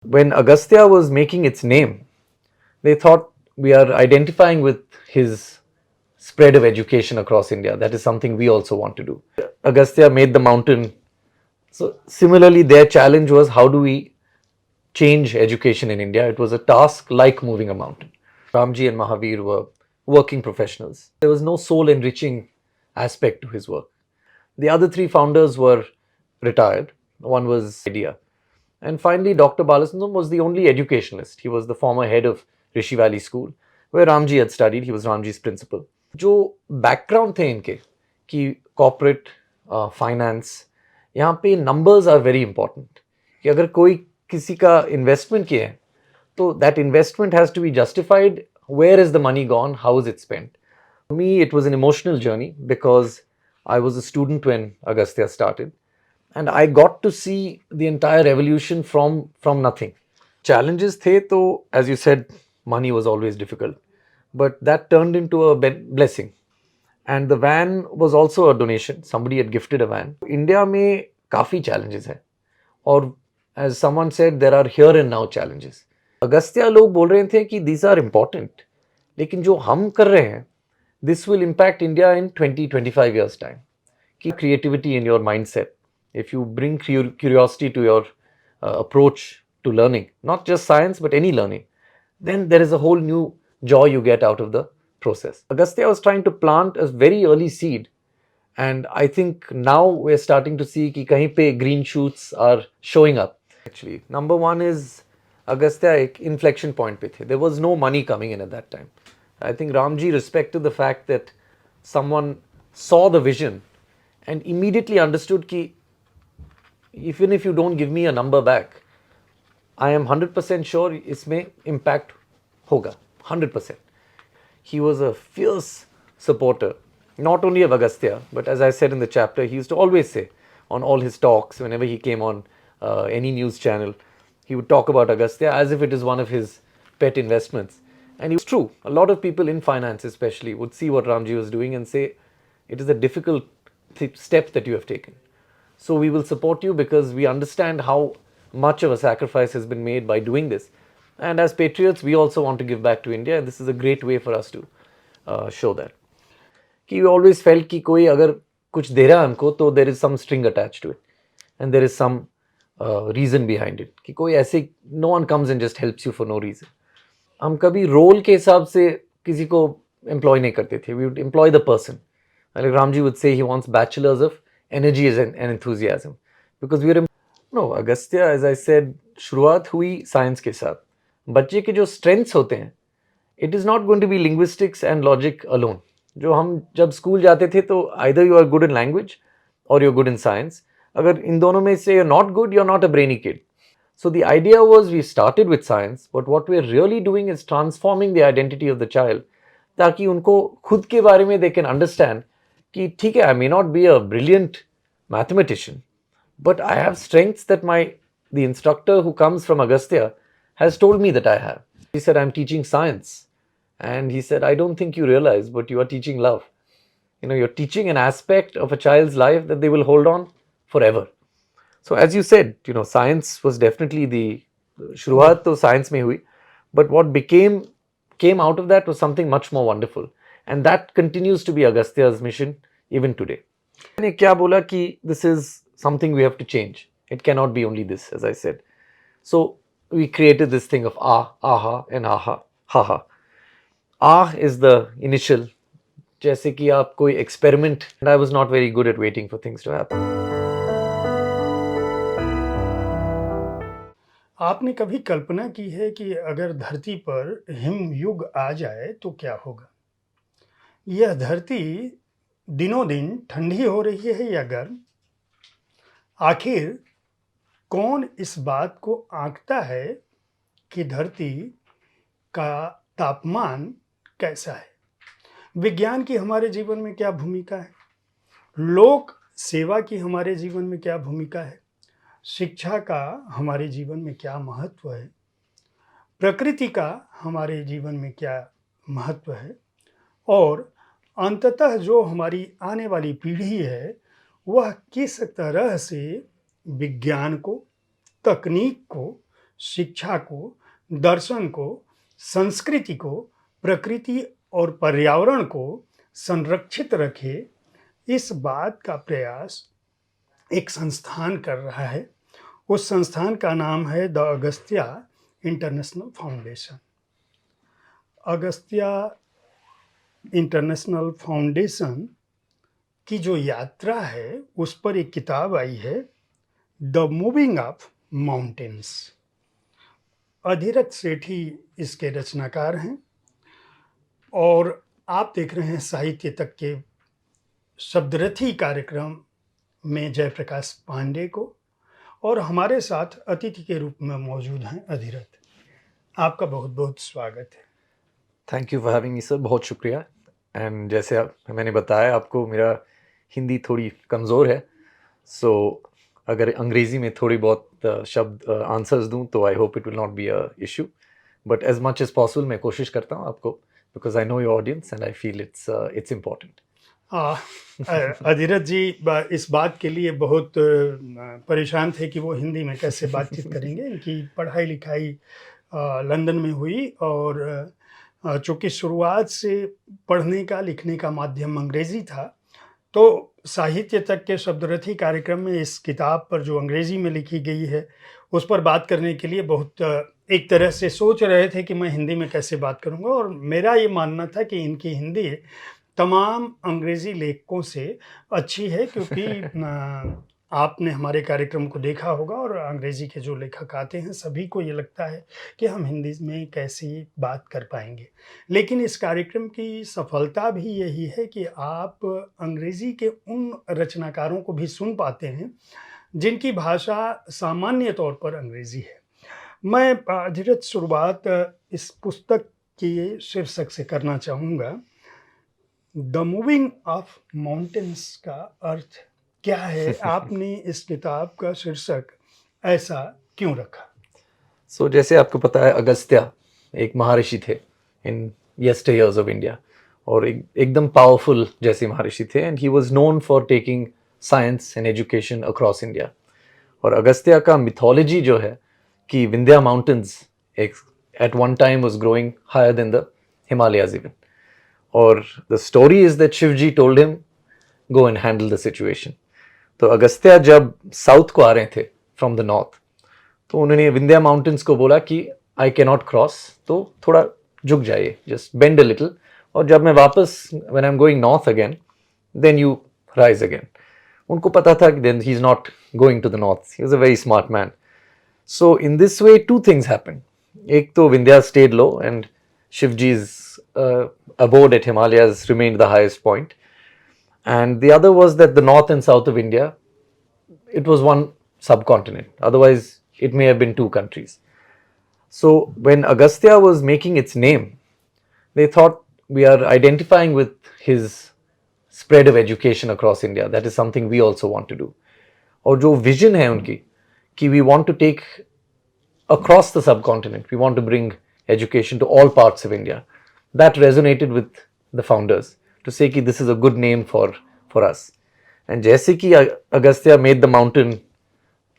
When Agastya was making its name, they thought we are identifying with his spread of education across India. That is something we also want to do. Agastya made the mountain. So, similarly, their challenge was how do we change education in India? It was a task like moving a mountain. Ramji and Mahavir were working professionals. There was no soul enriching aspect to his work. The other three founders were retired. One was idea. And finally, Dr. Balasundram was the only educationalist. He was the former head of Rishi Valley School, where Ramji had studied. He was Ramji's principal. जो background थे इनके कि corporate finance, यहाँ पे numbers are very important कि अगर कोई किसी का इन्वेस्टमेंट किया है तो that investment has to be justified. Where is the money gone, how is it spent? For me, it was an emotional journey because I was a student when Agastya started, and I got to see the entire evolution from nothing. Challenges the, to as you said, money was always difficult, but that turned into a blessing. And the van was also a donation. Somebody had gifted a van. India में काफी challenges है, और as someone said, there are here and now challenges. Agastya लोग बोल रहे थे कि these are important, लेकिन जो हम कर रहे हैं, this will impact India in 20-25 years time. Keep creativity in your mindset. If you bring curiosity to your approach to learning, not just science but any learning, then there is a whole new joy you get out of the process. Agastya was trying to plant a very early seed, and I think now we're starting to see कि कहीं पे green shoots are showing up. Actually, number one is Agastya एक inflection point पे थे. There was no money coming in at that time. I think Ramji respected the fact that someone saw the vision and immediately understood कि even if you don't give me a number back, I am 100% sure इसमें impact होगा. 100%. He was a fierce supporter, not only of Agastya, but as I said in the chapter, he used to always say on all his talks, whenever he came on any news channel, he would talk about Agastya as if it is one of his pet investments. And it was true. A lot of people in finance, especially, would see what Ramji was doing and say, it is a difficult step that you have taken. So we will support you because we understand how much of a sacrifice has been made by doing this. And as patriots, we also want to give back to India, and this is a great way for us to show that. कि we always felt कि कोई अगर कुछ दे रहा है हमको तो there is some string attached to it, and there is some reason behind it. कि कोई ऐसे no one comes and just helps you for no reason. हम कभी रोल के हिसाब से किसी को एम्प्लॉय नहीं करते थे. We would employ the person. Like Ramji would say, he wants bachelors of energy and enthusiasm because we are no Agastya, as I said, शुरुआत हुई साइंस के साथ. बच्चे के जो स्ट्रेंथ्स होते हैं, it is not going to be linguistics and logic alone. जो हम जब स्कूल जाते थे तो either you are good in language or you're good in science. अगर इन दोनों में से you're not good, you're not a brainy kid. So the idea was we started with science, but what we're really doing is transforming the identity of the child ताकि उनको खुद के बारे में they can understand कि ठीक है, I may not be a brilliant mathematician, but I have strengths that the instructor who comes from Agastya has told me that I have. He said, I'm teaching science. And he said, I don't think you realize, but you are teaching love. You're teaching an aspect of a child's life that they will hold on forever. So as you said, science was definitely the शुरुआत तो science में हुई, but what came out of that was something much more wonderful, and that continues to be Agastya's mission even today. मैंने क्या बोला कि this is something we have to change. It cannot be only this, as I said. So we created this thing of aha, and aha, haha. Ah is the initial, जैसे कि आप कोई experiment, and I was not very good at waiting for things to happen. आपने कभी कल्पना की है कि अगर धरती पर हिमयुग आ जाए तो क्या होगा? यह धरती दिनों दिन ठंडी हो रही है या गर्म? आखिर कौन इस बात को आंकता है कि धरती का तापमान कैसा है? विज्ञान की हमारे जीवन में क्या भूमिका है? लोक सेवा की हमारे जीवन में क्या भूमिका है? शिक्षा का हमारे जीवन में क्या महत्व है? प्रकृति का हमारे जीवन में क्या महत्व है? और अंततः जो हमारी आने वाली पीढ़ी है वह किस तरह से विज्ञान को, तकनीक को शिक्षा को, दर्शन को, संस्कृति को, प्रकृति और पर्यावरण को संरक्षित रखे, इस बात का प्रयास एक संस्थान कर रहा है। उस संस्थान का नाम है the Agastya international foundation. Agastya international foundation की जो यात्रा है उस पर एक किताब आई है, the moving of mountains. Adhirath Sethi इसके रचनाकार हैं और आप देख रहे हैं साहित्य तक के शब्दरथी कार्यक्रम में जयप्रकाश पांडे को, और हमारे साथ अतिथि के रूप में मौजूद हैं अधिरथ। आपका बहुत बहुत स्वागत है। Thank you for having me sir, बहुत शुक्रिया। एंड जैसे मैंने बताया आपको, मेरा हिंदी थोड़ी कमज़ोर है, सो अगर अंग्रेज़ी में थोड़ी बहुत शब्द आंसर्स दूं तो I hope it will not be a issue, but as much as possible मैं कोशिश करता हूं आपको, because I know your audience and I feel it's important. Adhirath ji इस बात के लिए बहुत परेशान थे कि वो हिंदी में कैसे बातचीत करेंगे। इनकी पढ़ाई लिखाई लंदन में हुई और चूँकि शुरुआत से पढ़ने का लिखने का माध्यम अंग्रेज़ी था, तो साहित्य तक के शब्दरथी कार्यक्रम में इस किताब पर जो अंग्रेज़ी में लिखी गई है उस पर बात करने के लिए बहुत एक तरह से सोच रहे थे कि मैं हिंदी में कैसे बात करूँगा, और मेरा ये मानना था कि इनकी हिंदी तमाम अंग्रेज़ी लेखकों से अच्छी है, क्योंकि आपने हमारे कार्यक्रम को देखा होगा और अंग्रेज़ी के जो लेखक आते हैं सभी को ये लगता है कि हम हिंदी में कैसी बात कर पाएंगे। लेकिन इस कार्यक्रम की सफलता भी यही है कि आप अंग्रेज़ी के उन रचनाकारों को भी सुन पाते हैं जिनकी भाषा सामान्य तौर पर अंग्रेज़ी है। मैं अधिरथ शुरुआत इस पुस्तक की शीर्षक से करना चाहूँगा। द मूविंग ऑफ माउंटेन्स का अर्थ क्या है? आपने इस किताब का शीर्षक ऐसा क्यों रखा? सो जैसे आपको पता है, अगस्त्या एक महर्षि थे in yesteryears of India, और एकदम पावरफुल जैसे महर्षि थे, and he was known for taking science and education across India. और अगस्त्या का मिथोलॉजी जो है कि विंध्या माउंटेन्स एक at one time was growing higher than the Himalayas even, और the story is that Shivji told him go and handle the situation. तो अगस्त्या जब south को आ रहे थे फ्रॉम द नॉर्थ, तो उन्होंने विंध्या माउंटेन्स को बोला कि आई कैन नॉट क्रॉस, तो थोड़ा झुक जाइए, जस्ट बेंड अ लिटिल, और जब मैं वापस when I am going north again then you rise again. उनको पता था कि then he is not going to the north, he was a very smart man. So in this way two things happened. एक तो Vindhya stayed low and Shivji's abode at Himalayas remained the highest point, and the other was that the north and south of India, it was one subcontinent, otherwise it may have been two countries. So when Agastya was making its name, they thought we are identifying with his spread of education across India, that is something we also want to do. और जो vision है उनकी कि we want to take across the subcontinent, we want to bring education to all parts of India, that resonated with the founders to say कि this is a good name for us. And जैसे कि Agastya made the mountain,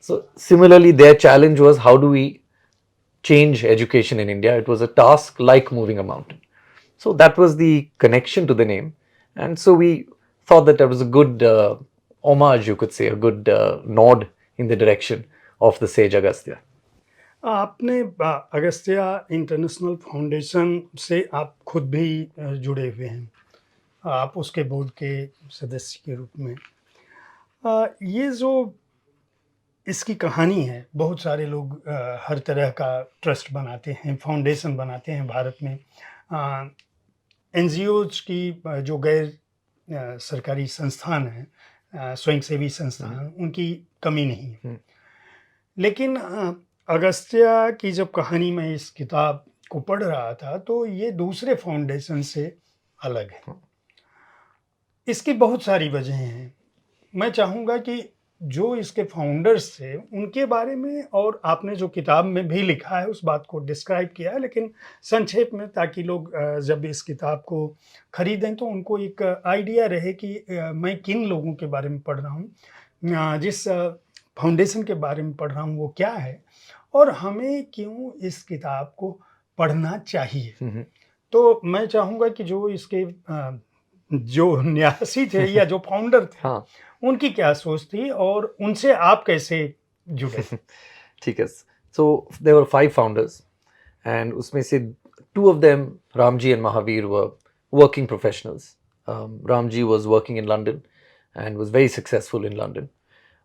so similarly their challenge was how do we change education in India. It was a task like moving a mountain. So that was the connection to the name, and so we thought that was a good homage, you could say, a good nod in the direction of the sage Agastya. आपने Agastya international foundation से आप खुद भी जुड़े हुए हैं, आप उसके बोर्ड के सदस्य के रूप में। ये जो इसकी कहानी है, बहुत सारे लोग हर तरह का ट्रस्ट बनाते हैं, फाउंडेशन बनाते हैं भारत में। एनजीओज की जो गैर सरकारी संस्थान हैं, स्वयंसेवी संस्थान, उनकी कमी नहीं है। लेकिन अगस्त्या की जब कहानी मैं इस किताब को पढ़ रहा था तो ये दूसरे फाउंडेशन से अलग है। इसकी बहुत सारी वजहें हैं। मैं चाहूँगा कि जो इसके फाउंडर्स थे उनके बारे में, और आपने जो किताब में भी लिखा है उस बात को डिस्क्राइब किया है, लेकिन संक्षेप में, ताकि लोग जब इस किताब को खरीदें तो उनको एक आइडिया रहे कि मैं किन लोगों के बारे में पढ़ रहा हूँ, जिस फाउंडेशन के बारे में पढ़ रहा हूँ वो क्या है और हमें क्यों इस किताब को पढ़ना चाहिए। हम्म, तो मैं चाहूँगा कि जो इसके जो न्यासी थे या जो फाउंडर थे, हाँ उनकी क्या सोच थी और उनसे आप कैसे जुड़े? ठीक है. So there were 5 founders, and उसमें से 2 of them, Ramji and Mahavir, were working professionals. Ramji was working in London and was very successful in London.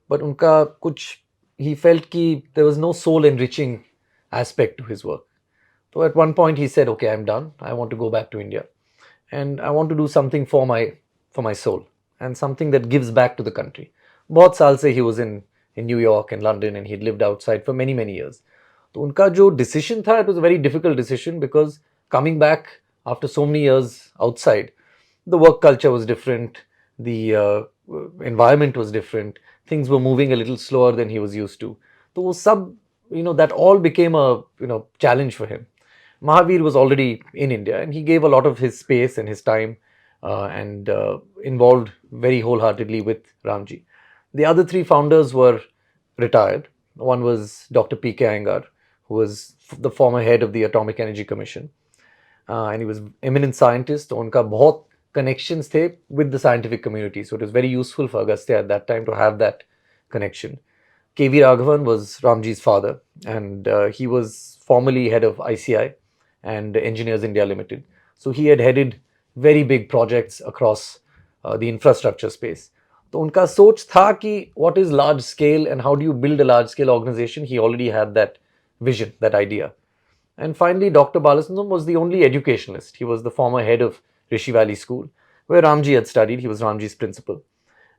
But उनका कुछ, he felt कि there was no soul enriching aspect to his work. So at one point he said, okay, I'm done. I want to go back to India and I want to do something for my soul and something that gives back to the country. बहुत साल से he was in New York and London and he'd lived outside for many years. तो उनका जो decision था, it was a very difficult decision because coming back after so many years outside, the work culture was different, the environment was different, things were moving a little slower than he was used to. So वो सब, that all became a challenge for him. Mahavir was already in India and he gave a lot of his space and his time and involved very wholeheartedly with Ramji. The other 3 founders were retired. One was Dr. P.K. Iyengar, who was the former head of the Atomic Energy Commission. And he was eminent scientist. तो उनका बहुत connections थे with the scientific community. So it was very useful for Agastya at that time to have that connection. K.V. Raghavan was Ramji's father, and he was formerly head of ICI and Engineers India Limited. So he had headed very big projects across the infrastructure space. तो उनका सोच था कि what is large scale and how do you build a large scale organization. He already had that vision, that idea. And finally, Dr. Balasundram was the only educationalist. He was the former head of Rishi Valley School, where Ramji had studied. He was Ramji's principal.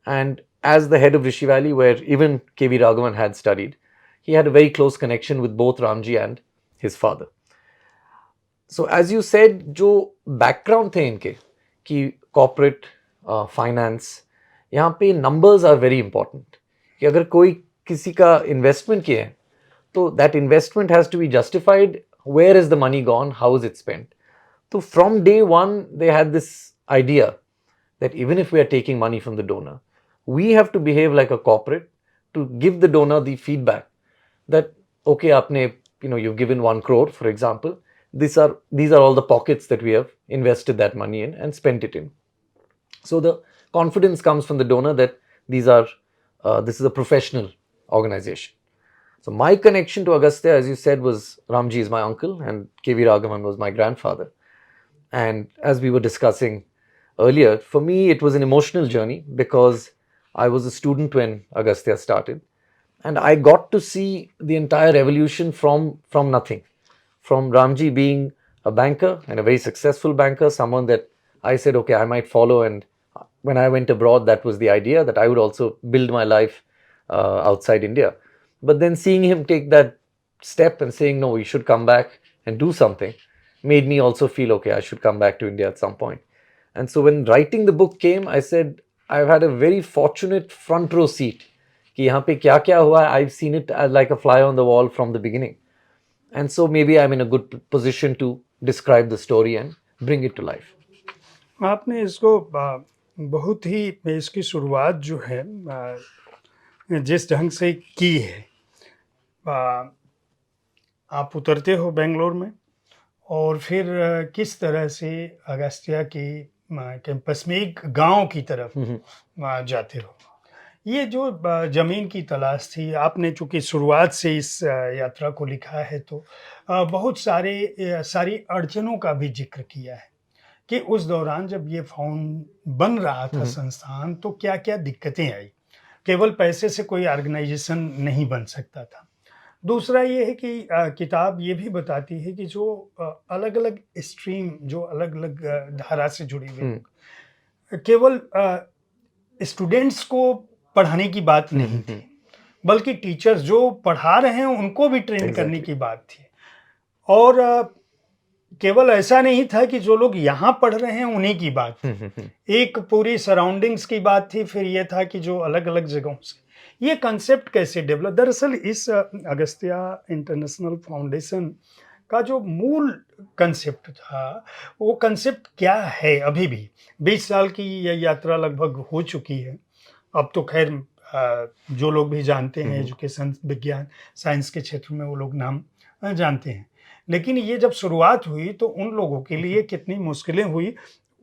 And as the head of Rishi Valley, where even K.V. Raghavan had studied, he had a very close connection with both Ramji and his father. So as you said, जो background थे इनके कि corporate finance, यहाँ पे numbers are very important. कि अगर कोई किसी का investment किया है, तो that investment has to be justified. Where is the money gone? How is it spent? So from day one, they had this idea that even if we are taking money from the donor, we have to behave like a corporate to give the donor the feedback that, okay, aapne, you've given 1 crore, for example. These are all the pockets that we have invested that money in and spent it in. So the confidence comes from the donor that this is a professional organization. So my connection to Agastya, as you said, was Ramji is my uncle and K.V. Raghavan was my grandfather. And as we were discussing earlier, for me it was an emotional journey because I was a student when Agastya started. And I got to see the entire evolution from nothing. From Ramji being a banker and a very successful banker, someone that I said, okay, I might follow. And when I went abroad, that was the idea that I would also build my life outside India. But then seeing him take that step and saying, no, you should come back and do something, made me also feel, okay, I should come back to India at some point. And so when writing the book came, I said, I've had a very fortunate front row seat. कि यहाँ पे क्या क्या हुआ, I've seen it as like a fly on the wall from the beginning. And so maybe I'm in a good position to describe the story and bring it to life. आपने इसको बहुत ही इसकी शुरुआत जो है जिस ढंग से की है, आप उतरते हो बेंगलोर में और फिर किस तरह से अगस्त्या की कैंपस में एक गांव की तरफ जाते हो। ये जो ज़मीन की तलाश थी, आपने चूँकि शुरुआत से इस यात्रा को लिखा है तो बहुत सारी अड़चनों का भी ज़िक्र किया है कि उस दौरान जब ये बन रहा था संस्थान, तो क्या-क्या दिक्कतें आई। केवल पैसे से कोई ऑर्गेनाइजेशन नहीं बन सकता था। दूसरा ये है कि किताब ये भी बताती है कि जो अलग-अलग स्ट्रीम, जो अलग-अलग धारा से जुड़ी हुई, केवल स्टूडेंट्स को पढ़ाने की बात नहीं थी, बल्कि टीचर्स जो पढ़ा रहे हैं उनको भी ट्रेन करने की बात थी। और केवल ऐसा नहीं था कि जो लोग यहाँ पढ़ रहे हैं उन्हीं की बात थी, एक पूरी सराउंडिंग्स की बात थी। फिर ये था कि जो अलग-अलग जगहों से ये कंसेप्ट कैसे डेवलप। दरअसल इस अगस्त्या इंटरनेशनल फाउंडेशन का जो मूल कंसेप्ट था, वो कंसेप्ट क्या है अभी भी 20 साल की ये यात्रा लगभग हो चुकी है। अब तो खैर जो लोग भी जानते हैं एजुकेशन, विज्ञान, साइंस के क्षेत्र में वो लोग नाम जानते हैं। लेकिन ये जब शुरुआत हुई तो उन लोगों के लिए कितनी मुश्किलें हुई,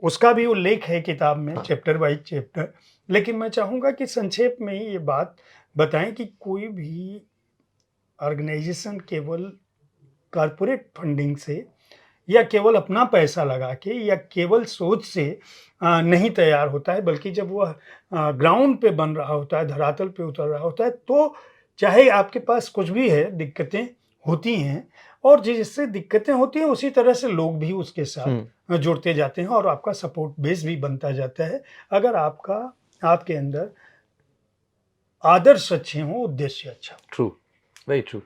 उसका भी उल्लेख है किताब में, चैप्टर बाय चैप्टर। लेकिन मैं चाहूँगा कि संक्षेप में ही ये बात बताएँ कि कोई भी ऑर्गेनाइजेशन केवल कॉर्पोरेट फंडिंग से या केवल अपना पैसा लगा के या केवल सोच से नहीं तैयार होता है, बल्कि जब वह ग्राउंड पे बन रहा होता है, धरातल पे उतर रहा होता है, तो चाहे आपके पास कुछ भी है, दिक्कतें होती हैं, और जिससे दिक्कतें होती हैं उसी तरह से लोग भी उसके साथ जुड़ते जाते हैं और आपका सपोर्ट बेस भी बनता जाता है, अगर आपके अंदर आदर्श अच्छे हों, उद्देश्य अच्छा हो। True, very true.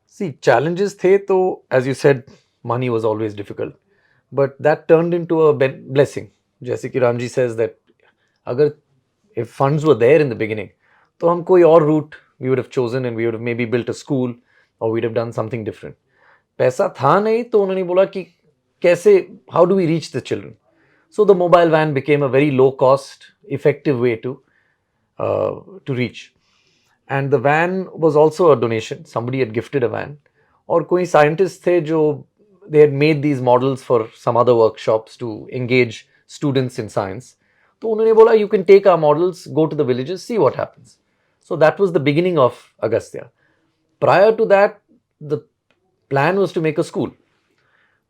See, challenges थे तो, as you said, money was always difficult, but that turned into a blessing. जैसे कि रामजी says that अगर if funds were there in the beginning, तो हम कोई और route we would have chosen and we would have maybe built a school or we'd have done something different. पैसा था नहीं तो उन्होंने बोला कि कैसे, how do we reach the children? So the mobile van became a very low cost, effective way to reach. And the van was also a donation. Somebody had gifted a van. और कोई scientists थे जो they had made these models for some other workshops to engage students in science. तो उन्होंने बोला you can take our models, go to the villages, see what happens. So that was the beginning of Agastya. Prior to that, the plan was to make a school.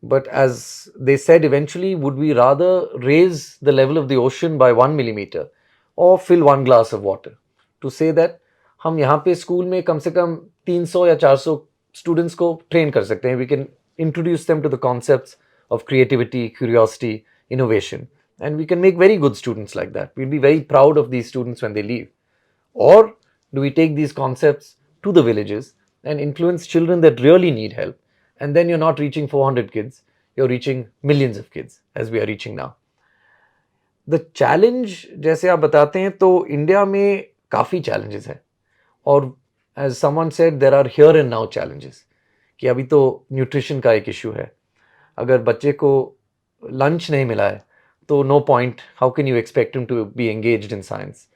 But as they said, eventually, would we rather raise the level of the ocean by 1 millimeter or fill one glass of water? To say that हम यहाँ पे school में कम से कम 300 या 400 students को train कर सकते हैं. We can introduce them to the concepts of creativity, curiosity, innovation, and we can make very good students like that. We'll be very proud of these students when they leave. Or do we take these concepts to the villages and influence children that really need help? And then you're not reaching 400 kids, you're reaching millions of kids as we are reaching now. The challenge, जैसे आप बताते हैं, तो India में काफ़ी challenges हैं. और as someone said, there are here and now challenges. कि अभी तो न्यूट्रिशन का एक इशू है. अगर बच्चे को लंच नहीं मिला है तो no point, how can you expect him to be engaged in science?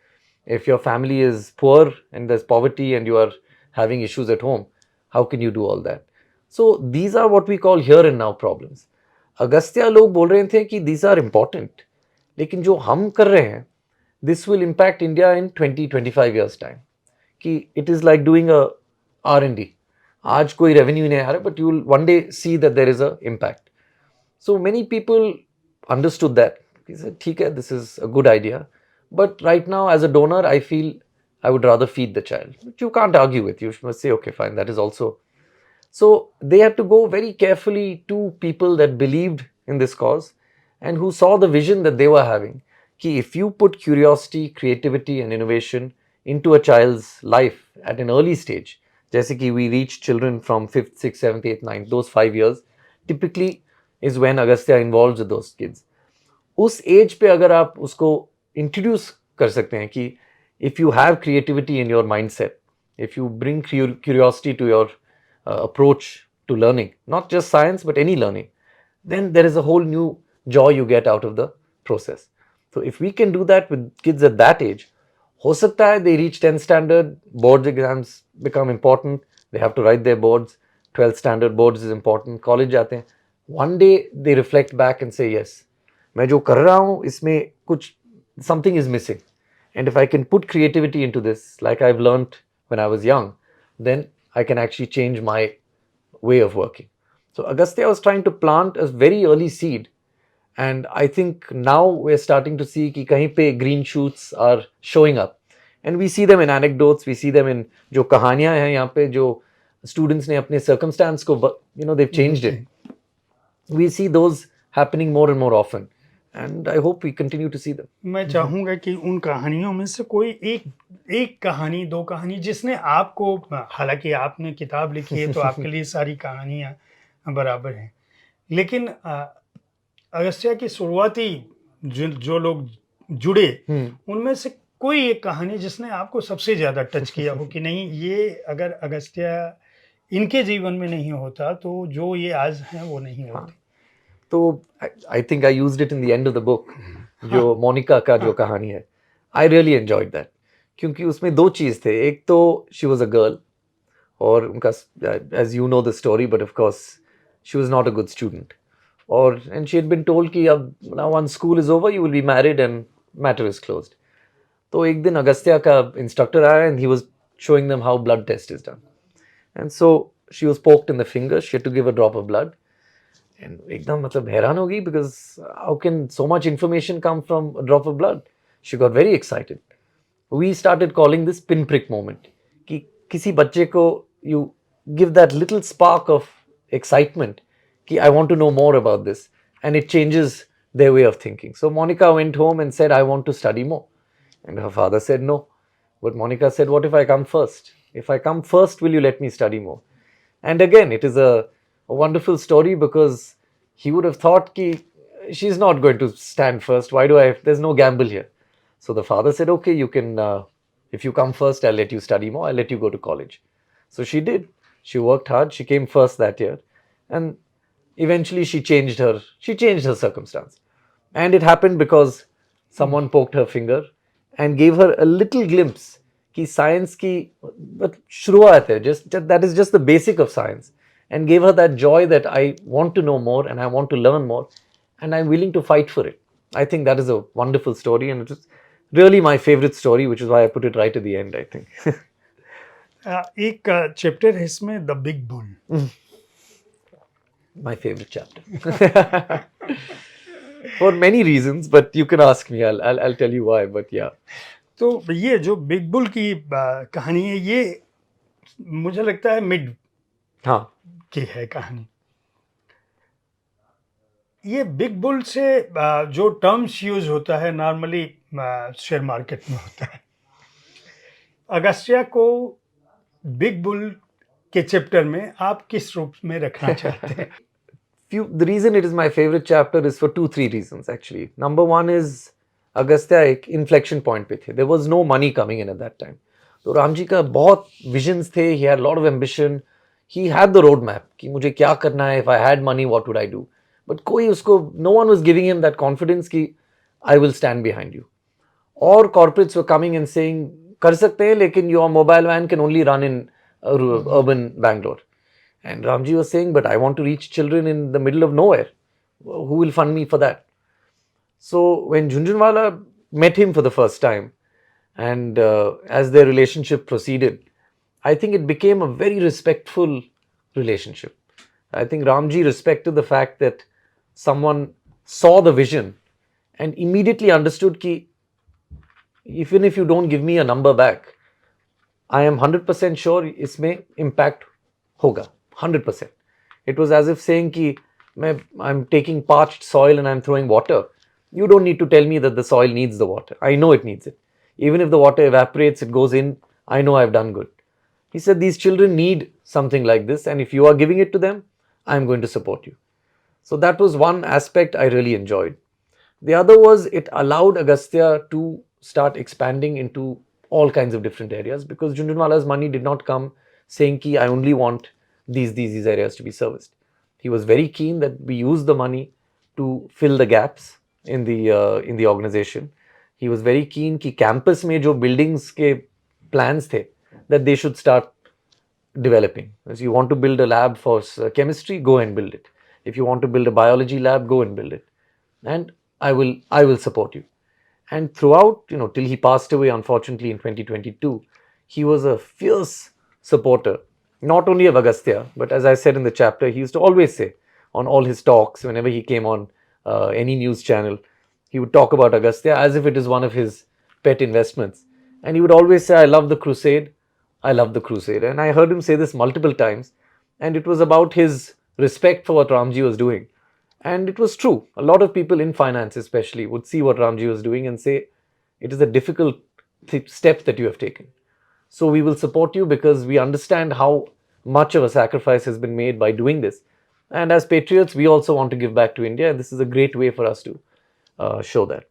If your family is poor and there's poverty and you are having issues at home, how can you do all that? So these are what we call here and now problems. Agastya लोग बोल रहे थे कि these are important, लेकिन जो हम कर रहे हैं, this will impact India in 20-25 years time. कि it is like doing a R&D. आज कोई revenue नहीं आ रहा, but you will one day see that there is a impact. So many people understood that. He said, ठीक है, this is a good idea. But right now, as a donor, I feel I would rather feed the child. But you can't argue with. You must say, okay, fine, that is also. So they had to go very carefully to people that believed in this cause and who saw the vision that they were having. Ki if you put curiosity, creativity and innovation into a child's life at an early stage, जैसे कि we reach children from 5th, 6th, 7th, 8th, 9th, those 5 years, typically is when Agastya involves with those kids. उस age पे अगर आप उसको introduce कर सकते हैं कि if you have creativity in your mindset, if you bring curiosity to your approach to learning, not just science but any learning, then there is a whole new joy you get out of the process. So if we can do that with kids at that age, हो सकता है they reach 10th standard, board exams become important, they have to write their boards, 12th standard boards is important, college जाते हैं, one day they reflect back and say yes, मैं जो कर रहा हूँ इसमें कुछ something is missing, and if I can put creativity into this like I've learned when I was young, then I can actually change my way of working. So Agastya was trying to plant a very early seed, and I think now we're starting to see कि कहीं पे green shoots are showing up, and we see them in anecdotes, we see them in जो कहानियाँ हैं यहाँ पे जो students ने अपने circumstance को they've changed it. We see those happening more and more often, and I hope we continue to see them. मैं चाहूँगा कि उन कहानियों में से कोई एक कहानी, दो कहानी जिसने आपको, हालांकि आपने किताब लिखी है तो आपके लिए सारी कहानियाँ बराबर हैं, लेकिन अगस्त्या की शुरुआती जो लोग जुड़े उनमें से कोई एक कहानी जिसने आपको सबसे ज़्यादा टच किया हो कि नहीं, ये अगर अगस्त्या इनके जीवन में नहीं होता तो जो ये आज हैं वो नहीं होते. तो I think I used it in the end of the book, जो मोनिका का जो कहानी है, आई रियली एंजॉयड दैट. क्योंकि उसमें दो चीज़ थे, एक तो शी वॉज अ गर्ल और उनका, as you know the story, but of course she was not a good student, और and she had been told कि अब now one school is over you will be married and matter is closed. तो एक दिन अगस्त्या का instructor आया and he was showing them how blood test is done. And so she was poked in the finger, she had to give a drop of blood. And एकदम मतलब हैरान हो गई, because how can so much information come from a drop of blood? She got very excited. We started calling this pinprick moment. कि किसी बच्चे को you give that little spark of excitement कि I want to know more about this, and it changes their way of thinking. So Monica went home and said, I want to study more. And her father said no. But Monica said, what if I come first? If I come first, will you let me study more? And again, it is a wonderful story, because he would have thought ki she's not going to stand first. Why do I? There's no gamble here. So the father said, okay, you can, if you come first, I'll let you study more. I'll let you go to college. So she did. She worked hard. She came first that year. And eventually she changed her circumstance. And it happened because someone poked her finger and gave her a little glimpse कि science की but शुरुआत है, just that is just the basic of science, and gave her that joy that I want to know more and I want to learn more and I'm willing to fight for it. I think that is a wonderful story, and it is really my favorite story, which is why I put it right at the end, I think. एक chapter है इसमें the big bull. My favorite chapter. For many reasons, but you can ask me. I'll tell you why. But yeah. तो ये जो big bull की कहानी है, ये मुझे लगता है मिड हाँ. की है कहानी. ये बिग बुल से जो टर्म्स यूज होता है नॉर्मली शेयर मार्केट में होता है. अगस्त्या को बिग बुल के चैप्टर में आप किस रूप में रखना चाहते हैं? The reason it is my favorite chapter is for 2-3 reasons actually. Number one is Agastya एक inflection point पे थे. There was no money coming in at that time. तो राम जी का बहुत visions थे. He had a lot of ambition. He had the road map कि मुझे क्या करना है. If I had money, what would I do? But कोई उसको, no one was giving him that confidence कि I will stand behind you. Or corporates were coming and saying कर सकते हैं लेकिन your mobile van can only run in urban Bangalore. And Ramji was saying, but I want to reach children in the middle of nowhere. Who will fund me for that? So when Jhunjhunwala met him for the first time, and as their relationship proceeded, I think it became a very respectful relationship. I think Ramji respected the fact that someone saw the vision and immediately understood कि even if you don't give me a number back, I am 100% sure इसमें impact होगा. 100%. It was as if saying कि I'm taking parched soil and I'm throwing water. You don't need to tell me that the soil needs the water. I know it needs it. Even if the water evaporates, it goes in, I know I've done good. He said these children need something like this, and if you are giving it to them, I'm going to support you. So that was one aspect I really enjoyed. The other was it allowed Agastya to start expanding into all kinds of different areas, because Jhunjhunwala's money did not come saying ki I only want these areas to be serviced. He was very keen that we use the money to fill the gaps in the organization. He was very keen कि campus में जो buildings के plans थे, that they should start developing. If you want to build a lab for chemistry, go and build it. If you want to build a biology lab, go and build it. And I will support you. And throughout, till he passed away, unfortunately, in 2022, he was a fierce supporter, not only of Agastya, but as I said in the chapter, he used to always say on all his talks, whenever he came on any news channel, he would talk about Agastya as if it is one of his pet investments. And he would always say, I love the crusade. I love the crusade. And I heard him say this multiple times. And it was about his respect for what Ramji was doing. And it was true. A lot of people in finance especially would see what Ramji was doing and say, it is a difficult step that you have taken. So we will support you because we understand how much of a sacrifice has been made by doing this. And as patriots, we also want to give back to India. And this is a great way for us to show that.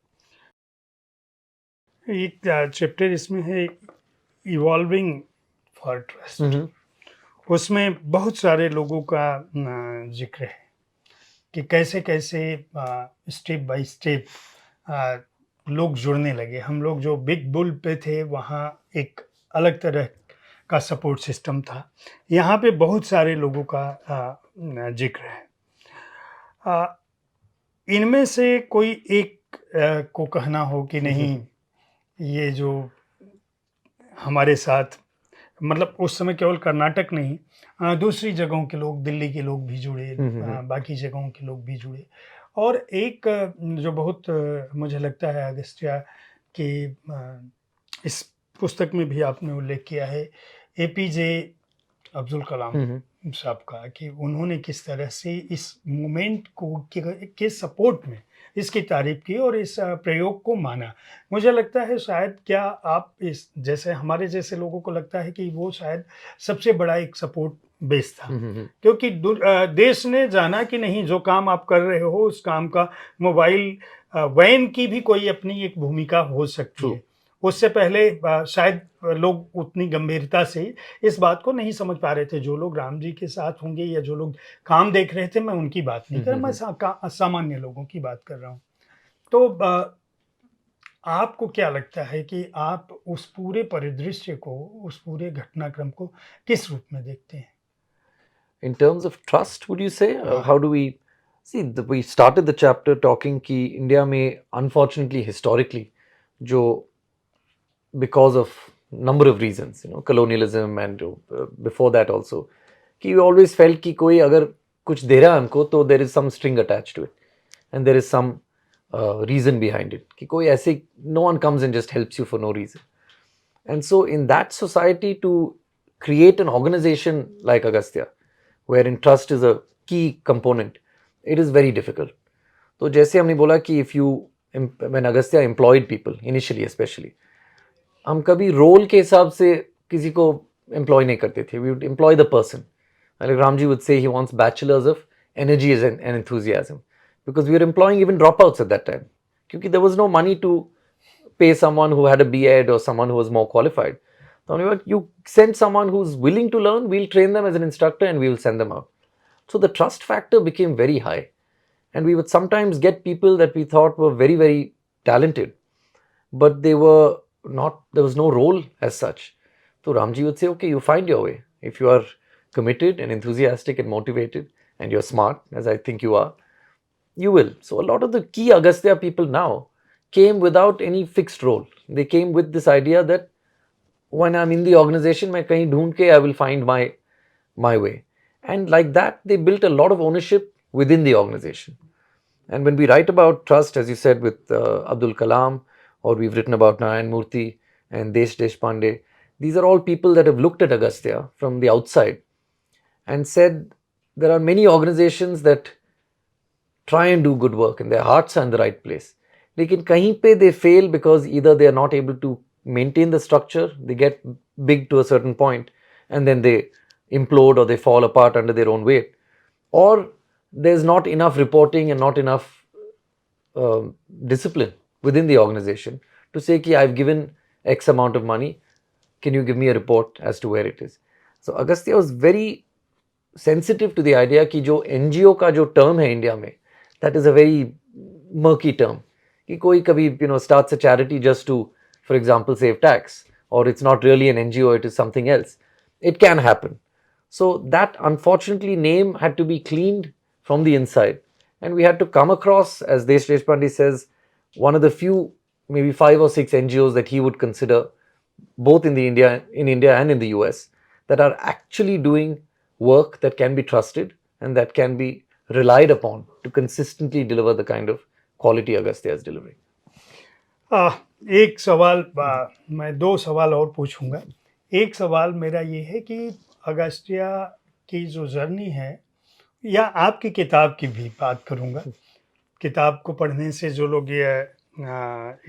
एक chapter इसमें है evolving for trust. उसमें बहुत सारे लोगों का जिक्र है कि कैसे कैसे स्टेप बाय स्टेप लोग जुड़ने लगे। हम लोग जो बिग बुल पे थे वहाँ एक अलग तरह का सपोर्ट सिस्टम था। यहाँ पे बहुत सारे लोगों का ज़िक्र है। इनमें से कोई एक को कहना हो कि नहीं, ये जो हमारे साथ, मतलब उस समय केवल कर्नाटक नहीं, दूसरी जगहों के लोग, दिल्ली के लोग भी जुड़े, बाकी जगहों के लोग भी जुड़े। और एक जो बहुत मुझे लगता है अगस्त्या के इस पुस्तक में भी आपने उल्लेख किया है, एपीजे अब्दुल कलाम साहब का, कि उन्होंने किस तरह से इस मूवमेंट को के सपोर्ट में इसकी तारीफ की और इस प्रयोग को माना। मुझे लगता है शायद, क्या आप इस जैसे हमारे जैसे लोगों को लगता है कि वो शायद सबसे बड़ा एक सपोर्ट बेस था, क्योंकि देश ने जाना कि नहीं, जो काम आप कर रहे हो उस काम का मोबाइल वैन की भी कोई अपनी एक भूमिका हो सकती है। उससे पहले शायद लोग उतनी गंभीरता से इस बात को नहीं समझ पा रहे थे। जो लोग राम जी के साथ होंगे या जो लोग काम देख रहे थे, मैं उनकी बात नहीं कर रहा, मैं सामान्य लोगों की बात कर रहा हूँ। तो आपको क्या लगता है कि आप उस पूरे परिदृश्य को, उस पूरे घटनाक्रम को किस रूप में देखते हैं? In terms of trust, would you say? How do we see? We started the chapter talking कि India में unfortunately historically जो because of number of reasons, colonialism and before that also, कि we always felt कि कोई अगर कुछ दे रहा है हमको तो there is some string attached to it and there is some reason behind it, कि कोई ऐसे no one comes and just helps you for no reason. And so in that society, to create an organization like Agastya, wherein trust is a key component, it is very difficult. तो जैसे हमने बोला कि if you, when Agastya employed people initially especially, हम कभी role के हिसाब से किसी को एम्प्लॉय नहीं करते थे. We would employ the person. Like Ramji would say, he wants bachelors of energy and enthusiasm, because we were employing even dropouts at that time. Because there was no money to pay someone who had a B.Ed or someone who was more qualified. So you send someone who's willing to learn, we'll train them as an instructor and we will send them out. So the trust factor became very high. And we would sometimes get people that we thought were very, very talented, but they were not, there was no role as such. So Ramji would say, okay, you find your way. If you are committed and enthusiastic and motivated and you're smart, as I think you are, you will. So a lot of the key Agastya people now came without any fixed role. They came with this idea that when I'm in the organization, मैं कहीं ढूंढ के I will find my way. And like that, they built a lot of ownership within the organization. And when we write about trust, as you said, with Abdul Kalam, or we've written about Narayan Murthy and Desh Deshpande, these are all people that have looked at Agastya from the outside and said there are many organizations that try and do good work and their hearts are in the right place. Lekin kahin pe they fail because either they are not able to maintain the structure, they get big to a certain point and then they implode or they fall apart under their own weight, or there's not enough reporting and not enough discipline within the organization to say ki I've given X amount of money, can you give me a report as to where it is? So Agastya was very sensitive to the idea कि जो NGO का जो term है India में, that is a very murky term. कि कोई कभी starts a charity just to, for example, save tax, or it's not really an NGO, it is something else. It can happen. So that unfortunately name had to be cleaned from the inside, and we had to come across, as Desh Deshpande says, one of the few, maybe 5 or 6 NGOs that he would consider, both in India and in the US, that are actually doing work that can be trusted and that can be relied upon to consistently deliver the kind of quality Agastya is delivering. एक सवाल, मैं 2 सवाल और पूछूंगा। एक सवाल मेरा ये है कि अगस्त्या की जो जर्नी है, या आपकी किताब की भी बात करूंगा, किताब को पढ़ने से जो लोग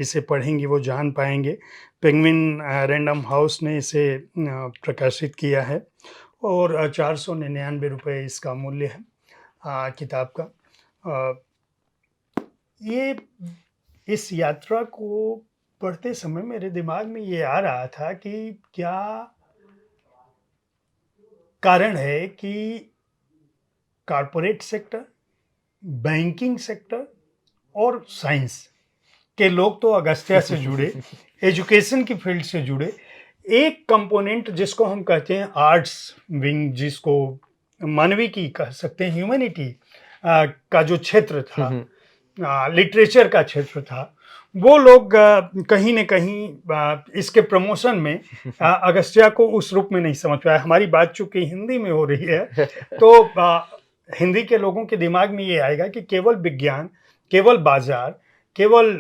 इसे पढ़ेंगे वो जान पाएंगे। पेंगुइन रैंडम हाउस ने इसे प्रकाशित किया है और 499 रुपये इसका मूल्य है किताब का। ये इस यात्रा को पढ़ते समय मेरे दिमाग में ये आ रहा था कि क्या कारण है कि कॉरपोरेट सेक्टर, बैंकिंग सेक्टर और साइंस के लोग तो अगस्त्या से जुड़े, एजुकेशन की फील्ड से जुड़े। एक कंपोनेंट जिसको हम कहते हैं आर्ट्स विंग, जिसको मानविकी कह सकते हैं, ह्यूमैनिटी का जो क्षेत्र था, लिटरेचर का क्षेत्र था, वो लोग कहीं न कहीं इसके प्रमोशन में अगस्त्या को उस रूप में नहीं समझ पाया। हमारी बात चूँकि हिंदी में हो रही है, तो हिंदी के लोगों के दिमाग में ये आएगा कि केवल विज्ञान, केवल बाज़ार, केवल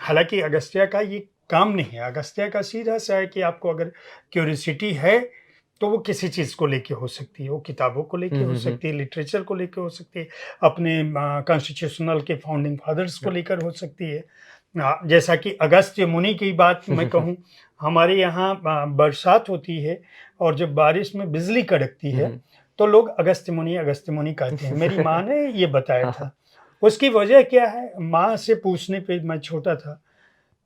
हालाँकि अगस्त्या का ये काम नहीं है। अगस्त्या का सीधा-सा है कि आपको अगर क्यूरियोसिटी है, तो वो किसी चीज़ को लेके हो सकती है। वो किताबों को लेके हो सकती है, लिटरेचर को लेके हो सकती है, अपने कॉन्स्टिट्यूशनल के फाउंडिंग फादर्स को लेकर हो सकती है। जैसा कि अगस्त्य मुनि की बात मैं कहूँ, हमारे यहाँ बरसात होती है और जब बारिश में बिजली कड़कती है, तो लोग अगस्त्य मुनि कहते हैं। मेरी माँ ने ये बताया था। उसकी वजह क्या है? माँ से पूछने पे मैं छोटा था,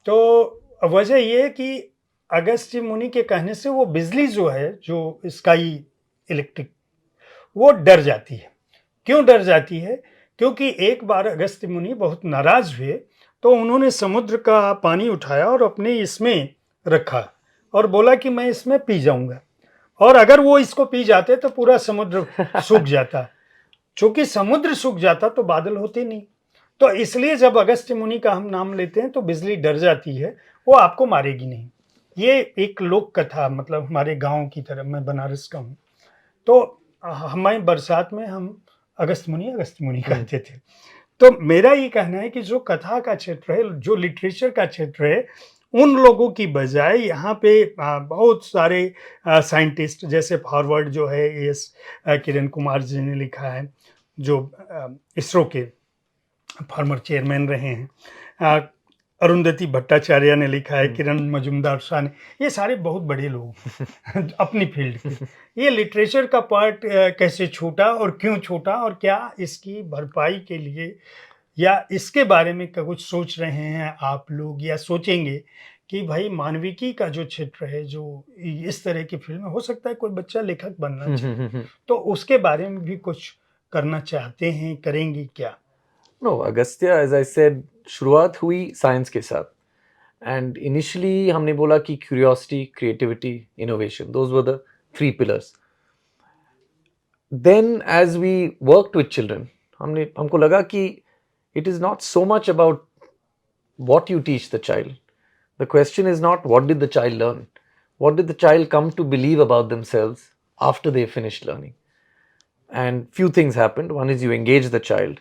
तो वजह ये है कि अगस्त्य मुनि के कहने से वो बिजली जो है, जो स्काई इलेक्ट्रिक, वो डर जाती है। क्यों डर जाती है? क्योंकि एक बार अगस्त्य मुनि बहुत नाराज हुए, तो उन्होंने समुद्र का पानी उठाया और अपने इसमें रखा और बोला कि मैं इसमें पी जाऊंगा, और अगर वो इसको पी जाते तो पूरा समुद्र सूख जाता। चूंकि समुद्र सूख जाता तो बादल होते नहीं, तो इसलिए जब अगस्त्य मुनि का हम नाम लेते हैं तो बिजली डर जाती है, वो आपको मारेगी नहीं। ये एक लोक कथा, मतलब हमारे गांव की तरफ, मैं बनारस का हूँ, तो हमें बरसात में हम अगस्त्य मुनि कहते थे। तो मेरा ये कहना है कि जो कथा का क्षेत्र है, जो लिटरेचर का क्षेत्र है, उन लोगों की बजाय यहाँ पे बहुत सारे साइंटिस्ट, जैसे फॉरवर्ड जो है एस किरण कुमार जी ने लिखा है, जो इसरो के फॉर्मर चेयरमैन रहे हैं, अरुंधति भट्टाचार्य ने लिखा है, किरण मजुमदार शाह ने, ये सारे बहुत बड़े लोग अपनी फील्ड के। ये लिटरेचर का पार्ट कैसे छूटा और क्यों छूटा, और क्या इसकी भरपाई के लिए या इसके बारे में कुछ सोच रहे हैं आप लोग, या सोचेंगे कि भाई मानविकी का जो क्षेत्र है, जो इस तरह की फिल्म, हो सकता है कोई बच्चा लेखक बनना चाहे, तो उसके बारे में भी कुछ करना चाहते हैं, करेंगे क्या? No, Agastya as I said, शुरुआत हुई साइंस के साथ, एंड इनिशियली हमने बोला कि curiosity, creativity, innovation, those were the three pillars. Then as we worked with children, हमको लगा कि it is not so much about what you teach the child. The question is not what did the child learn. What did the child come to believe about themselves after they finished learning? And few things happened. One is you engage the child.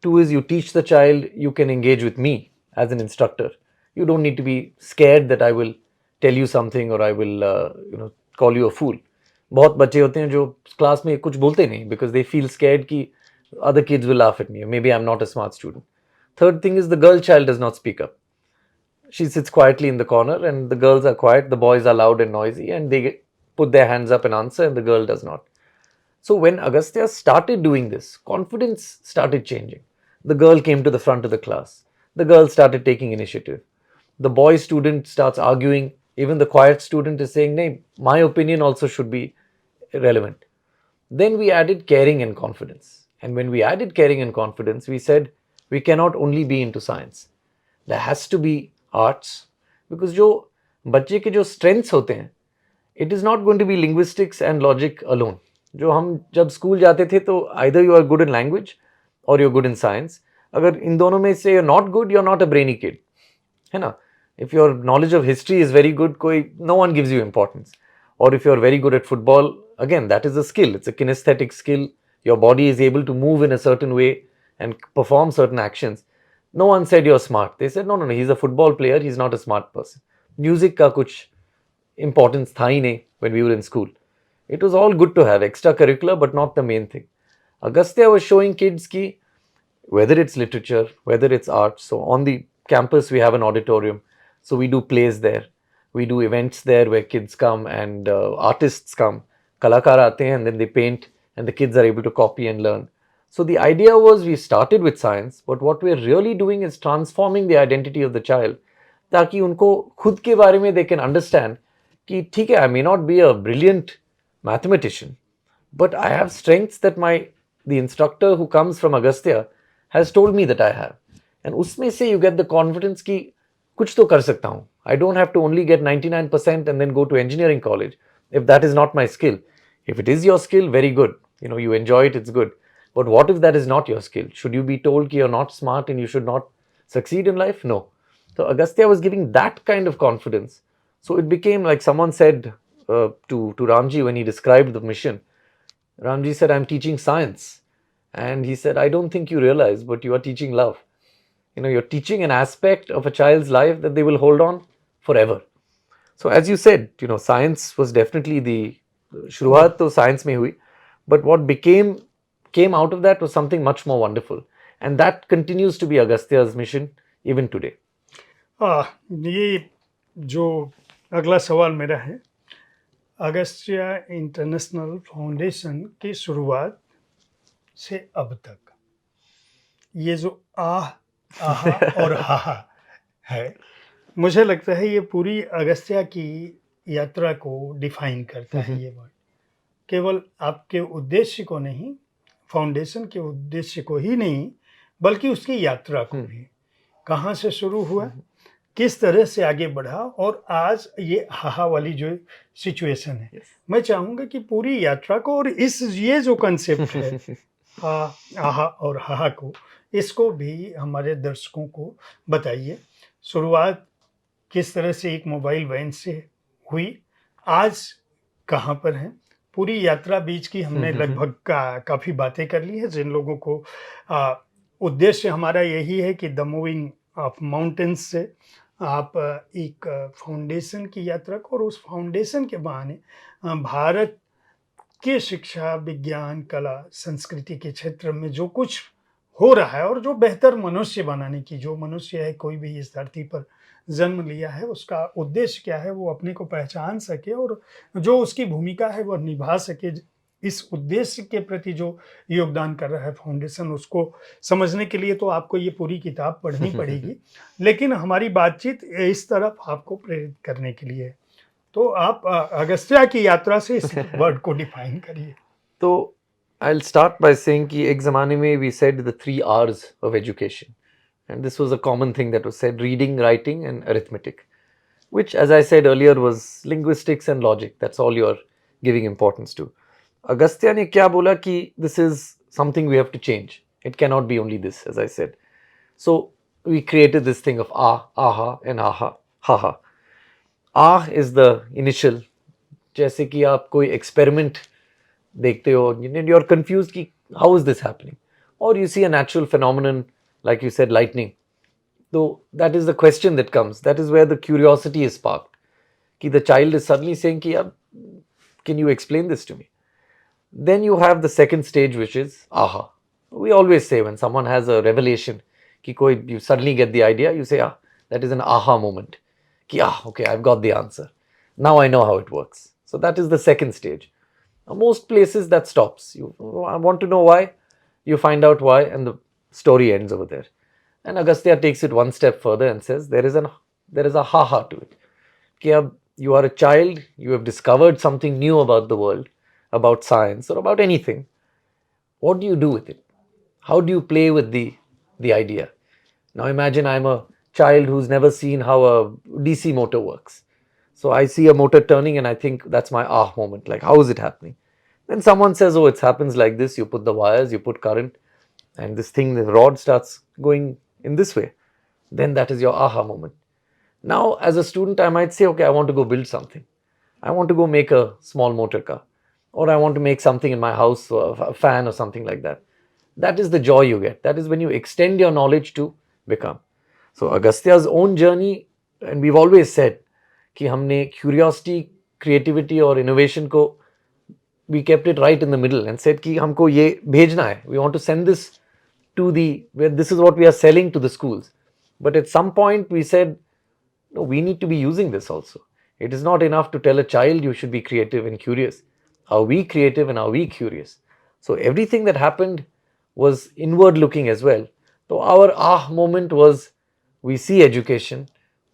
Two is you teach the child, you can engage with me as an instructor. You don't need to be scared that I will tell you something or I will call you a fool. बहुत बच्चे होते हैं जो class में कुछ बोलते नहीं because they feel scared कि other kids will laugh at me or maybe I'm not a smart student. Third thing is the girl child does not speak up. She sits quietly in the corner and the girls are quiet, the boys are loud and noisy, and they put their hands up and answer, and the girl does not. So when Agastya started doing this, confidence started changing. The girl came to the front of the class. The girl started taking initiative. The boy student starts arguing. Even the quiet student is saying, "Nay, my opinion also should be relevant." Then we added caring and confidence. And when we added caring and confidence, we said we cannot only be into science. There has to be arts. Because जो बच्चे के जो strengths होते हैं, it is not going to be linguistics and logic alone. जो हम जब school जाते थे तो either you are good in language or you're good in science. अगर इन दोनों में से you're not good, you're not a brainy kid. है ना? If your knowledge of history is very good, no one gives you importance. Or if you're very good at football, again, that is a skill. It's a kinesthetic skill. Your body is able to move in a certain way and perform certain actions. No one said you're smart. They said, no, he's a football player. He's not a smart person. Music का कुछ importance था ही नहीं when we were in school. It was all good to have extracurricular, but not the main thing. Agastya was showing kids ki whether it's literature, whether it's art. So on the campus, we have an auditorium. So we do plays there. We do events there where kids come and artists come. Kalakar aate hain and then they paint and the kids are able to copy and learn. So the idea was we started with science, but what we're really doing is transforming the identity of the child ताकि उनको खुद के बारे में they can understand कि ठीक है, I may not be a brilliant mathematician, but I have strengths that the instructor who comes from Agastya has told me that I have. And उसमें से you get the confidence कि कुछ तो कर सकता हूँ. I don't have to only get 99% and then go to engineering college if that is not my skill. If it is your skill, very good. You enjoy it, it's good. But what if that is not your skill? Should you be told that you're not smart and you should not succeed in life? No. So Agastya was giving that kind of confidence. So it became like someone said to Ramji when he described the mission. Ramji said, I'm teaching science. And he said, I don't think you realize, but you are teaching love. You're teaching an aspect of a child's life that they will hold on forever. So as you said, science was definitely the शुरुआत तो science में हुई, but what came out of that was something much more wonderful, and that continues to be Agastya's mission even today. ये जो अगला सवाल मेरा है, अगस्त्या इंटरनेशनल फाउंडेशन की शुरुआत से अब तक ये जो आहा और हाहा है, मुझे लगता है ये पूरी अगस्त्या की यात्रा को डिफाइन करता है ये वर्ड. केवल आपके उद्देश्य को नहीं, फाउंडेशन के उद्देश्य को ही नहीं, बल्कि उसकी यात्रा को भी. कहाँ से शुरू हुआ, किस तरह से आगे बढ़ा और आज ये हाहा वाली जो सिचुएशन है. मैं चाहूँगा कि पूरी यात्रा को और ये जो कंसेप्ट है आहा और हाहा को, इसको भी हमारे दर्शकों को बताइए. शुरुआत किस तरह से एक मोबाइल वैन से हुई, आज कहाँ पर हैं, पूरी यात्रा बीच की हमने लगभग काफ़ी बातें कर ली है. जिन लोगों को उद्देश्य हमारा यही है कि द मूविंग ऑफ माउंटेन्स से आप एक फाउंडेशन की यात्रा को, और उस फाउंडेशन के बहाने भारत के शिक्षा, विज्ञान, कला, संस्कृति के क्षेत्र में जो कुछ हो रहा है और जो बेहतर मनुष्य बनाने की, जो मनुष्य है कोई भी इस धरती पर जन्म लिया है, उसका उद्देश्य क्या है, वो अपने को पहचान सके और जो उसकी भूमिका है वह निभा सके. इस उद्देश्य के प्रति जो योगदान कर रहा है फाउंडेशन, उसको समझने के लिए तो आपको ये पूरी किताब पढ़नी पड़ेगी. लेकिन हमारी बातचीत इस तरफ आपको प्रेरित करने के लिए, तो आप अगस्त्या की यात्रा से इस वर्ड को डिफाइन करिए. तो I'll start by saying कि एक ज़माने में we said the 3 R's of education. And this was a common thing that was said: reading, writing, and arithmetic, which, as I said earlier, was linguistics and logic. That's all you're giving importance to. Agastya ने क्या बोला कि this is something we have to change. It cannot be only this, as I said. So we created this thing of aha, and aha, haha. Ah is the initial. जैसे कि आप कोई experiment देखते हो, you're confused कि how is this happening? Or you see a natural phenomenon, like you said, lightning. So that is the question that comes. That is where the curiosity is sparked. Ki the child is suddenly saying, ki, can you explain this to me? Then you have the second stage, which is aha. We always say when someone has a revelation, ki you suddenly get the idea, you say, that is an aha moment. Ki, okay, I've got the answer. Now I know how it works. So that is the second stage. Now, most places that stops. I want to know why. You find out why, and the story ends over there. And Agastya takes it one step further and says there is a haha to it. Ki you are a child, you have discovered something new about the world, about science, or about anything. What do you do with it? How do you play with the idea? Now imagine I'm a child who's never seen how a DC motor works. So I see a motor turning and I think that's my moment. Like, how is it happening? Then someone says, oh, it happens like this. You put the wires, you put current, and this thing, the rod starts going in this way. Then that is your aha moment. Now, as a student, I might say, okay, I want to go build something. I want to go make a small motor car. Or I want to make something in my house, a fan or something like that. That is the joy you get. That is when you extend your knowledge to become. So Agastya's own journey, and we've always said, कि हमने curiosity, creativity और innovation को, we kept it right in the middle and said कि हमको ये भेजना है. We want to send this to where this is what we are selling to the schools. But at some point we said, no, we need to be using this also. It is not enough to tell a child you should be creative and curious. Are we creative and are we curious? So everything that happened was inward looking as well. So our moment was, we see education.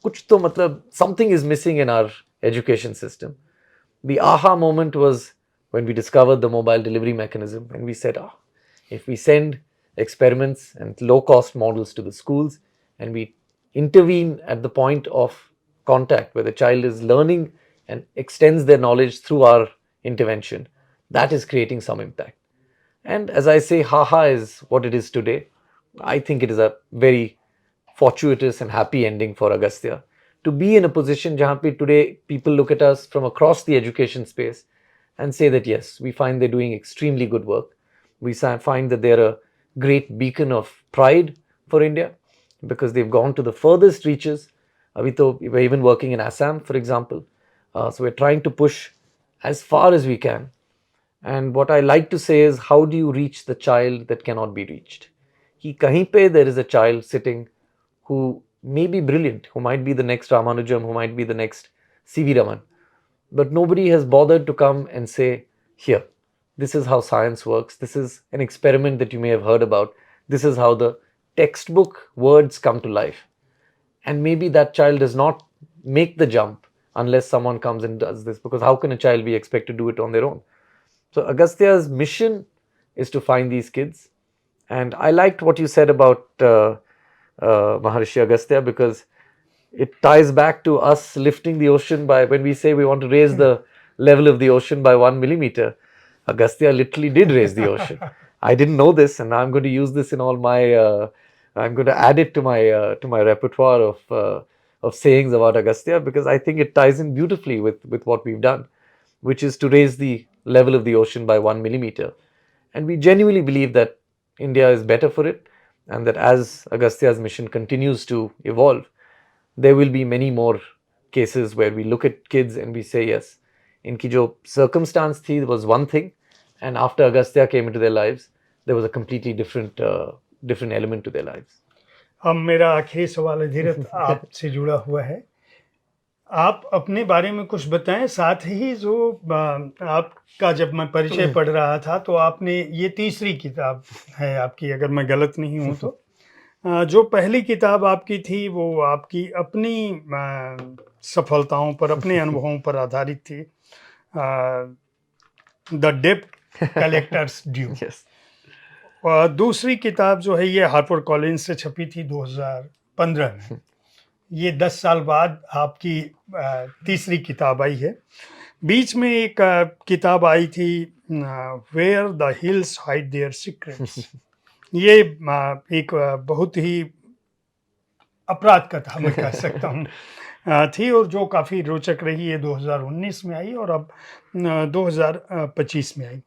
कुछ तो मतलब something is missing in our education system. The aha moment was when we discovered the mobile delivery mechanism and we said, if we send experiments and low cost models to the schools, and we intervene at the point of contact where the child is learning and extends their knowledge through our intervention, that is creating some impact. And as I say, haha is what it is today. I think it is a very fortuitous and happy ending for Agastya to be in a position jahan pe today people look at us from across the education space and say that yes, we find they're doing extremely good work. We find that they're a great beacon of pride for India because they've gone to the furthest reaches. Abhi to we're even working in Assam, for example. So we're trying to push as far as we can. And what I like to say is, how do you reach the child that cannot be reached? Ki kahin pe there is a child sitting who may be brilliant, who might be the next Ramanujam, who might be the next C.V. Raman, but nobody has bothered to come and say, here, this is how science works. This is an experiment that you may have heard about. This is how the textbook words come to life. And maybe that child does not make the jump unless someone comes and does this, because how can a child be expected to do it on their own? So Agastya's mission is to find these kids. And I liked what you said about Maharishi Agastya, because it ties back to us lifting the ocean by, when we say we want to raise the level of the ocean by 1 millimeter, Agastya literally did raise the ocean. I didn't know this, and I'm going to use this in all my, I'm going to add it to my repertoire of sayings about Agastya, because I think it ties in beautifully with what we've done, which is to raise the level of the ocean by 1 millimeter. And we genuinely believe that India is better for it, and that as Agastya's mission continues to evolve, there will be many more cases where we look at kids and we say, yes, inki jo circumstance thi was one thing, and after Agastya came into their lives, there was a completely different element to their lives. अब मेरा आखिरी सवाल है धीरज, आपसे जुड़ा हुआ है। आप अपने बारे में कुछ बताएं, साथ ही जो आपका जब मैं परिचय पढ़ रहा था तो आपने, ये तीसरी किताब है आपकी अगर मैं गलत नहीं हूं तो, जो पहली किताब आपकी थी वो आपकी अपनी सफलताओं पर, अपने अनुभवों पर आधारित थी, द डेप्थ कलेक्टर्स ड्यू। और दूसरी किताब जो है ये हार्पर कॉलिंस से छपी थी 2015 में। ये 10 साल बाद आपकी तीसरी किताब आई है। बीच में एक किताब आई थी where the hills hide their secrets. ये एक बहुत ही अपराध कथा मैं कह सकता हूँ थी, और जो काफ़ी रोचक रही। ये 2019 में आई और अब 2025 में आई।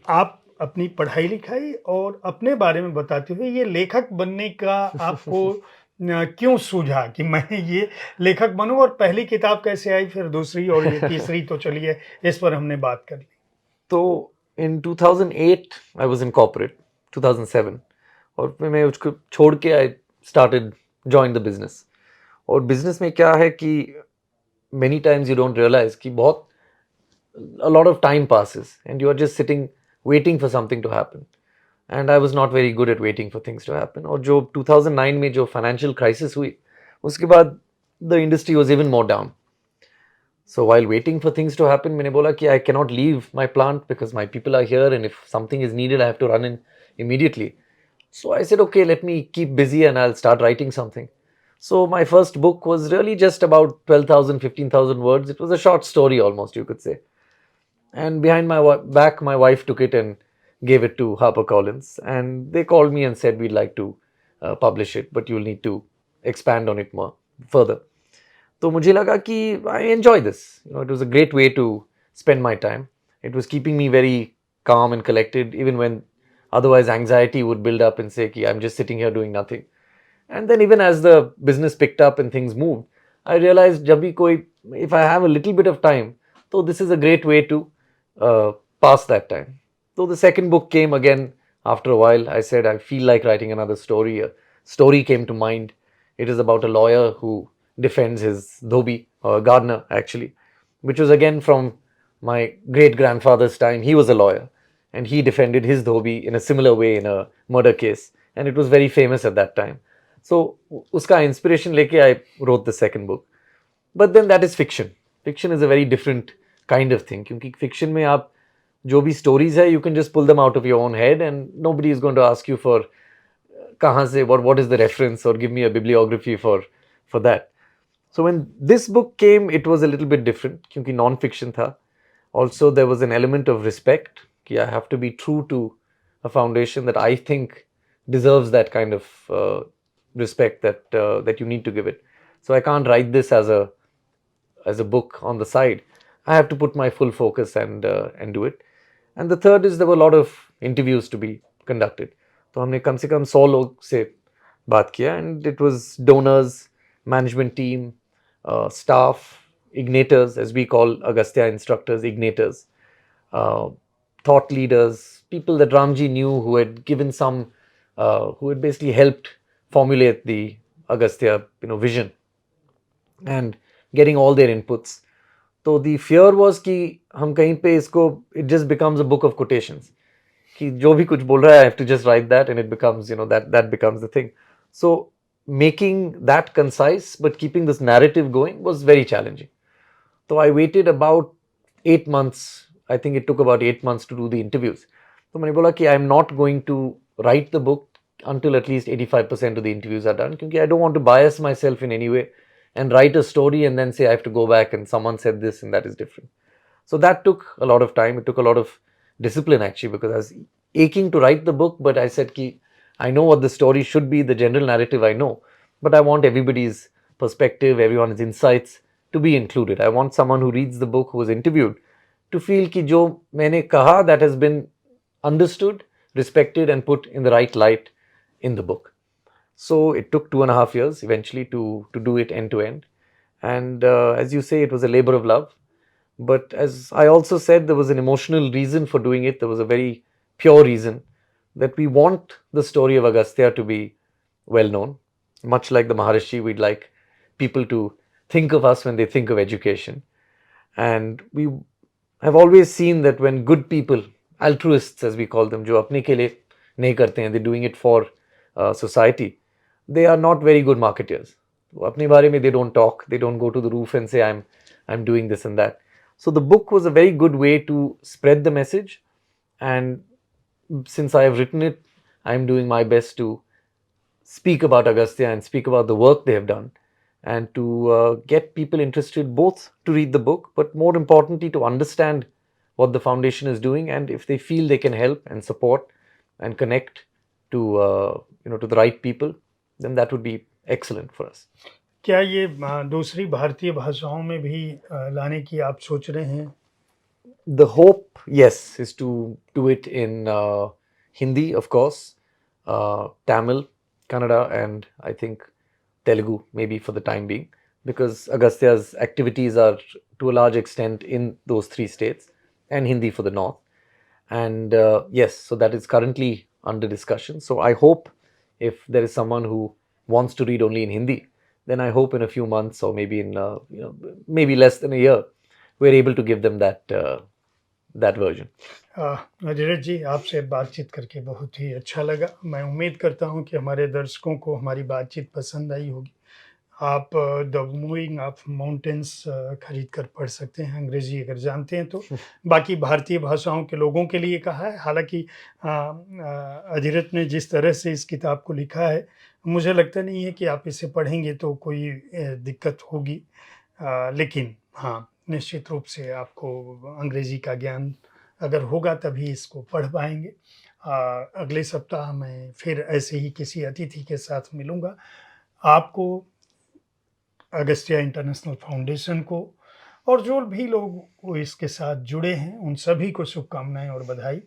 आप अपनी पढ़ाई लिखाई और अपने बारे में बताते हुए ये लेखक बनने का आपको क्यों सूझा कि मैं ये लेखक बनूं, और पहली किताब कैसे आई, फिर दूसरी और ये तीसरी, तो चलिए इस पर हमने बात कर ली। तो in 2008 I was in corporate, 2007, और फिर मैं उसको छोड़ के I started join the business। और business में क्या है कि many times you don't realize कि बहुत a lot of time passes and you are just sitting waiting for something to happen, and I was not very good at waiting for things to happen। और जो 2009 में जो financial crisis हुई, उसके बाद the industry was even more down। So while waiting for things to happen, मैंने बोला कि I cannot leave my plant because my people are here, and if something is needed, I have to run in immediately. So I said, okay, let me keep busy and I'll start writing something. So my first book was really just about 12,000, 15,000 words. It was a short story almost, you could say. And behind my back, my wife took it and gave it to HarperCollins. And they called me and said, we'd like to publish it, but you'll need to expand on it more further. तो मुझे लगा कि I enjoy this. You know, it was a great way to spend my time. It was keeping me very calm and collected, even when otherwise anxiety would build up and say कि I'm just sitting here doing nothing. And then even as the business picked up and things moved, I realized जब भी कोई, if I have a little bit of time, so this is a great way to pass that time. So the second book came again after a while. I said, I feel like writing another story. A story came to mind. It is about a lawyer who defends his dhobi, or gardener actually, which was again from my great-grandfather's time. He was a lawyer and he defended his dhobi in a similar way in a murder case, and it was very famous at that time. So uska inspiration leke I wrote the second book. But then that is fiction. Fiction is a very different kind of thing, क्योंकि fiction में आप जो भी stories है, you can just pull them out of your own head, and nobody is going to ask you for कहाँ से, what is the reference, or give me a bibliography for that. So when this book came, it was a little bit different क्योंकि non-fiction था. Also, there was an element of respect कि I have to be true to a foundation that I think deserves that kind of respect that you need to give it. So I can't write this as a book on the side. I have to put my full focus and do it. And the third is there were a lot of interviews to be conducted. तो हमने कम से कम 100 लोग से बात किया, and it was donors, management team, staff, igniters, as we call Agastya instructors, igniters, uh, thought leaders, people that Ramji knew who had given some, who had basically helped formulate the Agastya vision, and getting all their inputs. तो the fear was कि हम कहीं पे इसको, it just becomes a book of quotations कि जो भी कुछ बोल रहा है I have to just write that, and it becomes that becomes the thing. So making that concise but keeping this narrative going was very challenging. So I waited about 8 months. I think it took about 8 months to do the interviews. तो मैंने बोला कि I am not going to write the book until at least 85% of the interviews are done, क्योंकि I don't want to bias myself in any way and write a story and then say I have to go back and someone said this and that is different. So that took a lot of time. It took a lot of discipline actually, because I was aching to write the book, but I said ki I know what the story should be, the general narrative I know, but I want everybody's perspective, everyone's insights to be included. I want someone who reads the book, who was interviewed, to feel कि जो मैंने कहा that has been understood, respected and put in the right light in the book. So it took 2.5 years eventually to do it end to end. And as you say, it was a labor of love. But as I also said, there was an emotional reason for doing it. There was a very pure reason that we want the story of Agastya to be well known. Much like the Maharishi, we'd like people to think of us when they think of education. And we have always seen that when good people, altruists as we call them, जो अपने के लिए नहीं करते हैं, they're doing it for society, they are not very good marketers. वो अपने बारे में they don't talk, they don't go to the roof and say I'm doing this and that. So the book was a very good way to spread the message, and since I have written it, I'm doing my best to speak about Agastya and speak about the work they have done, and to get people interested both to read the book, but more importantly to understand what the foundation is doing, and if they feel they can help and support and connect to to the right people, then that would be excellent for us. क्या ये दूसरी भारतीय भाषाओं में भी लाने की आप सोच रहे हैं? The hope, yes, is to do it in Hindi, of course, Tamil, Kannada, and I think Telugu, maybe for the time being, because Agastya's activities are to a large extent in those 3 states, and Hindi for the north. And yes, so that is currently under discussion. So I hope if there is someone who wants to read only in Hindi, then I hope in a few months or maybe in maybe less than a year, we're able to give them that version. धीरज जी, आपसे बातचीत करके बहुत ही अच्छा लगा. मैं उम्मीद करता हूं कि हमारे दर्शकों को हमारी बातचीत पसंद आई होगी. आप द मूविंग ऑफ माउंटेन्स खरीद कर पढ़ सकते हैं, अंग्रेजी अगर जानते हैं तो. बाकी भारतीय भाषाओं के लोगों के लिए कहा है. हालांकि अधिरथ ने जिस तरह से इस किताब को लिखा है, मुझे लगता नहीं है कि आप इसे पढ़ेंगे तो कोई दिक्कत होगी. लेकिन हाँ, निश्चित रूप से आपको अंग्रेजी का ज्ञान अगर होगा तभी इसको पढ़ पाएंगे. अगले सप्ताह मैं फिर ऐसे ही किसी अतिथि के साथ मिलूँगा. आपको, अगस्त्या इंटरनेशनल फाउंडेशन को और जो भी लोग इसके साथ जुड़े हैं उन सभी को शुभकामनाएं और बधाई.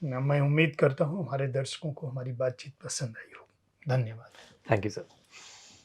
मैं उम्मीद करता हूं हमारे दर्शकों को हमारी बातचीत पसंद आई होगी. धन्यवाद. Thank you, sir.